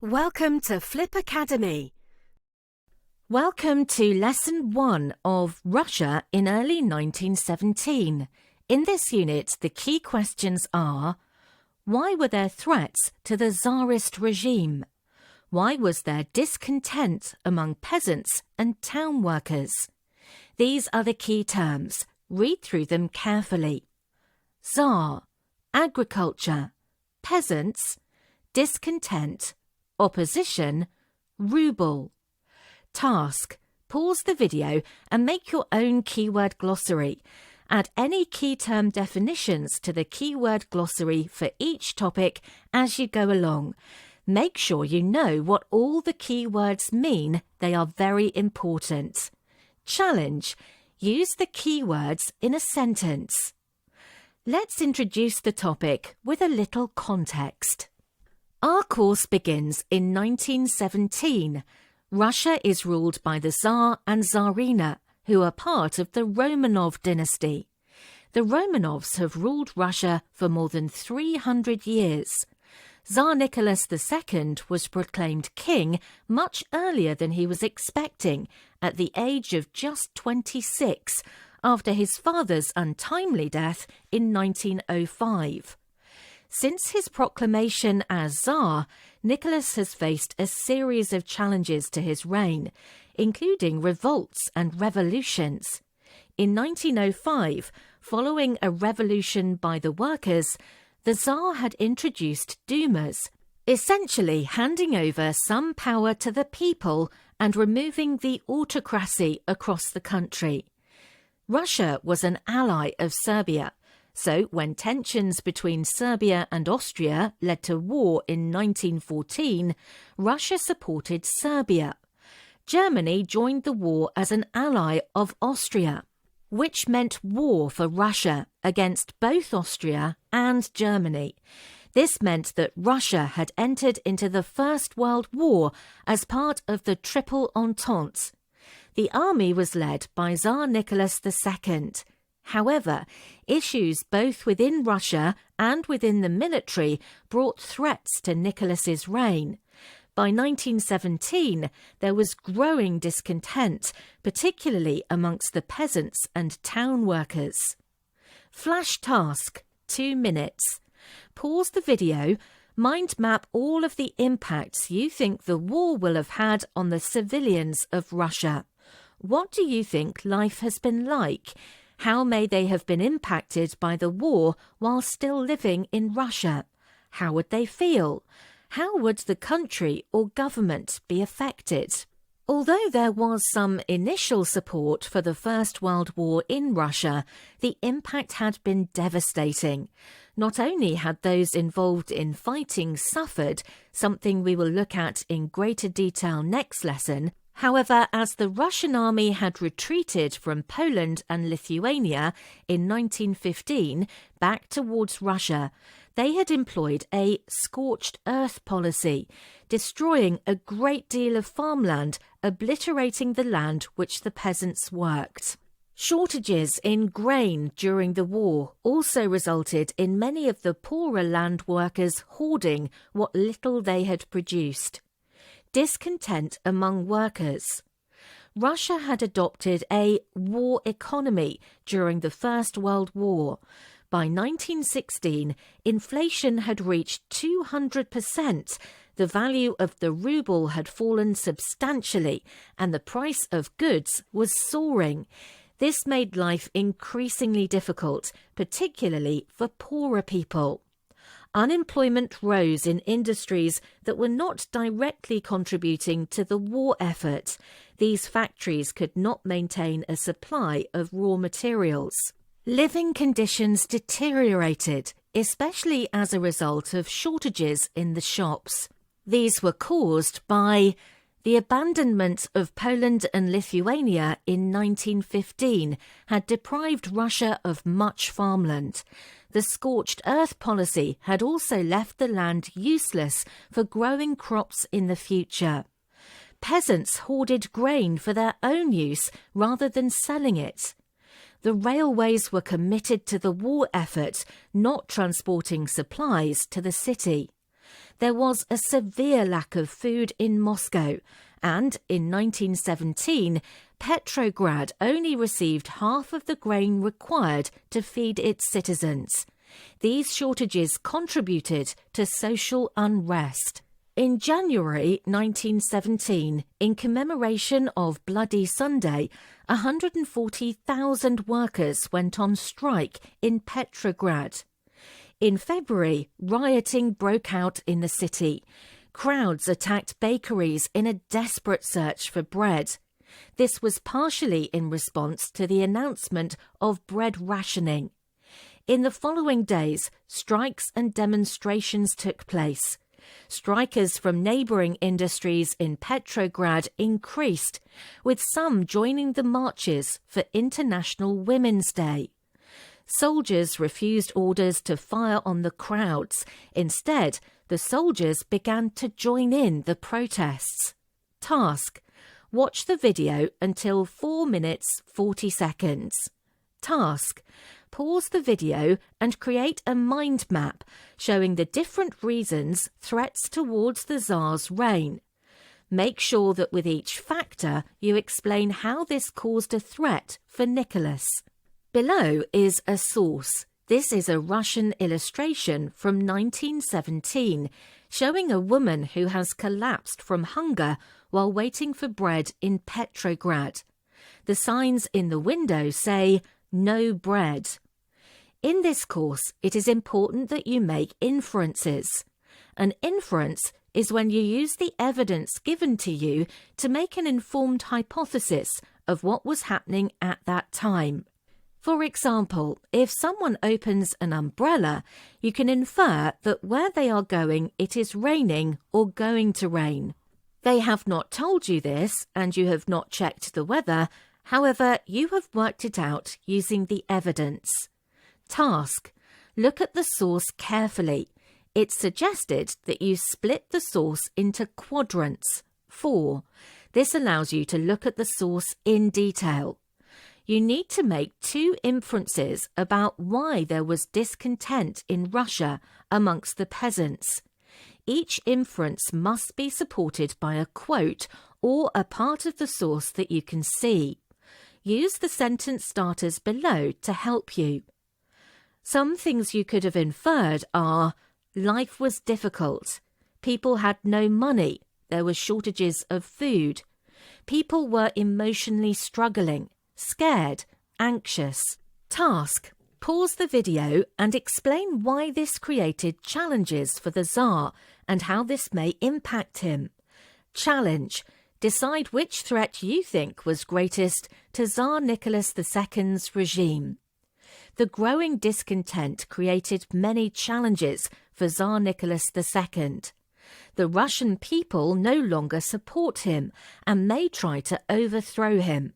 Welcome to Flyp Academy. Welcome to Lesson 1 of Russia in early 1917. In this unit, the key questions are: why were there threats to the Tsarist regime? Why was there discontent among peasants and town workers? These are the key terms. Read through them carefully. Tsar, agriculture, peasants, discontent, opposition, ruble. Task: pause the video and make your own keyword glossary. Add any key term definitions to the keyword glossary for each topic as you go along. Make sure you know what all the keywords mean. They are very important. Challenge: use the keywords in a sentence. Let's introduce the topic with a little context. Our course begins in 1917. Russia is ruled by the Tsar and Tsarina, who are part of the Romanov dynasty. The Romanovs have ruled Russia for more than 300 years. Tsar Nicholas II was proclaimed king much earlier than he was expecting, at the age of just 26, after his father's untimely death in 1905. Since his proclamation as Tsar, Nicholas has faced a series of challenges to his reign, including revolts and revolutions. In 1905, following a revolution by the workers, the Tsar had introduced Dumas, essentially handing over some power to the people and removing the autocracy across the country. Russia was an ally of Serbia. So, when tensions between Serbia and Austria led to war in 1914, Russia supported Serbia. Germany joined the war as an ally of Austria, which meant war for Russia against both Austria and Germany. This meant that Russia had entered into the First World War as part of the Triple Entente. The army was led by Tsar Nicholas II. However, issues both within Russia and within the military brought threats to Nicholas's reign. By 1917, there was growing discontent, particularly amongst the peasants and town workers. Flash task, 2 minutes. Pause the video, mind map all of the impacts you think the war will have had on the civilians of Russia. What do you think life has been like? How may they have been impacted by the war while still living in Russia? How would they feel? How would the country or government be affected? Although there was some initial support for the First World War in Russia, the impact had been devastating. Not only had those involved in fighting suffered, something we will look at in greater detail next lesson. However, as the Russian army had retreated from Poland and Lithuania in 1915 back towards Russia, they had employed a scorched earth policy, destroying a great deal of farmland, obliterating the land which the peasants worked. Shortages in grain during the war also resulted in many of the poorer land workers hoarding what little they had produced. Discontent among workers. Russia had adopted a war economy during the First World War. By 1916, inflation had reached 200%. The value of the ruble had fallen substantially, and the price of goods was soaring. This made life increasingly difficult, particularly for poorer people. Unemployment rose in industries that were not directly contributing to the war effort. These factories could not maintain a supply of raw materials. Living conditions deteriorated, especially as a result of shortages in the shops. These were caused by the abandonment of Poland and Lithuania in 1915 had deprived Russia of much farmland. The scorched earth policy had also left the land useless for growing crops in the future. Peasants hoarded grain for their own use rather than selling it. The railways were committed to the war effort, not transporting supplies to the city. There was a severe lack of food in Moscow, and in 1917, Petrograd only received half of the grain required to feed its citizens. These shortages contributed to social unrest. In January 1917, in commemoration of Bloody Sunday, 140,000 workers went on strike in Petrograd. In February, rioting broke out in the city. Crowds attacked bakeries in a desperate search for bread. This was partially in response to the announcement of bread rationing. In the following days, strikes and demonstrations took place. Strikers from neighbouring industries in Petrograd increased, with some joining the marches for International Women's Day. Soldiers refused orders to fire on the crowds. Instead, the soldiers began to join in the protests. Task: watch the video until 4 minutes 40 seconds. Task: pause the video and create a mind map showing the different reasons threats towards the Tsar's reign. Make sure that with each factor you explain how this caused a threat for Nicholas. Below is a source. This is a Russian illustration from 1917 showing a woman who has collapsed from hunger while waiting for bread in Petrograd. The signs in the window say, "No bread." In this course, it is important that you make inferences. An inference is when you use the evidence given to you to make an informed hypothesis of what was happening at that time. For example, if someone opens an umbrella, you can infer that where they are going it is raining or going to rain. They have not told you this and you have not checked the weather. However, you have worked it out using the evidence. Task: look at the source carefully. It's suggested that you split the source into quadrants, 4. This allows you to look at the source in detail. You need to make 2 inferences about why there was discontent in Russia amongst the peasants. Each inference must be supported by a quote or a part of the source that you can see. Use the sentence starters below to help you. Some things you could have inferred are: life was difficult, people had no money, there were shortages of food, people were emotionally struggling, scared, anxious. Task: pause the video and explain why this created challenges for the Tsar and how this may impact him. Challenge: decide which threat you think was greatest to Tsar Nicholas II's regime. The growing discontent created many challenges for Tsar Nicholas II. The Russian people no longer support him and may try to overthrow him.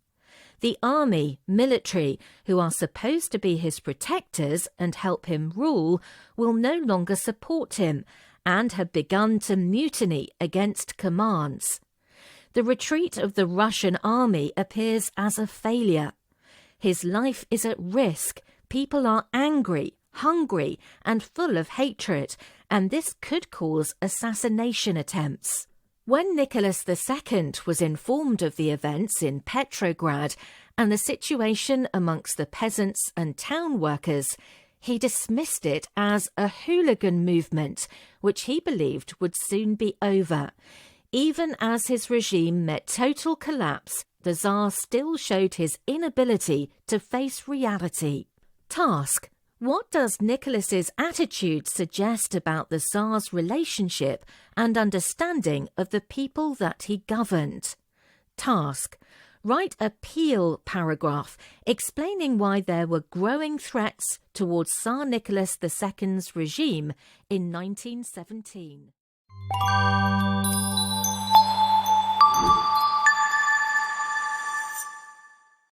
The army, military, who are supposed to be his protectors and help him rule, will no longer support him and have begun to mutiny against commands. The retreat of the Russian army appears as a failure. His life is at risk. People are angry, hungry, and full of hatred, and this could cause assassination attempts. When Nicholas II was informed of the events in Petrograd and the situation amongst the peasants and town workers, he dismissed it as a hooligan movement, which he believed would soon be over. Even as his regime met total collapse, the Tsar still showed his inability to face reality. Task: what does Nicholas's attitude suggest about the Tsar's relationship and understanding of the people that he governed? Task: write a peel paragraph explaining why there were growing threats towards Tsar Nicholas II's regime in 1917.